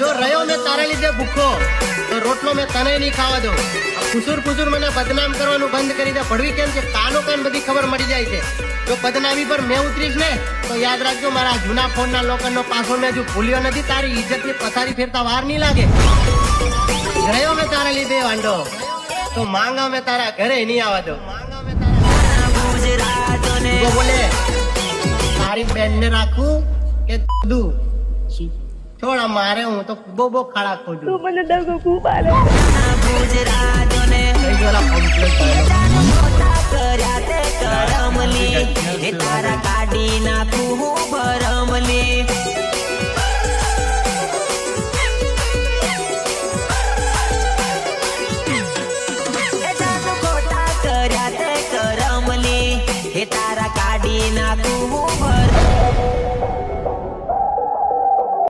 જો રહ્યો મેં તારા લીધે ભૂખો તો રોટલો મેં તને નહીં ખાવા દઉં. ફુસુર ફુસુર મને બદનામ કરવાનું બંધ કરી દે. ભડવી કેમ છે કાનો કાન બધી ખબર મળી જાય છે. જો બદનામી પર મેં ઉતરીશ ને તો યાદ રાખજો મારા જૂના ફોનના લોકરનો પાસવર્ડ મેં હજુ ભૂલ્યો નથી. તારી ઇજ્જતની પથારી ફેરતા વાર નહીં લાગે. રહ્યો મેં તારા લીધે વાંડો તો માંગા મેં તારા ઘરે નહીં આવવા દો. બોલે તારી બેન ને રાખું કે દૂધ થોડા મારે હું તો બહુ ખાડા ખોજું. તું મને દગો ખૂબ આલે તારા કાઢી નાખું હું ભરમલી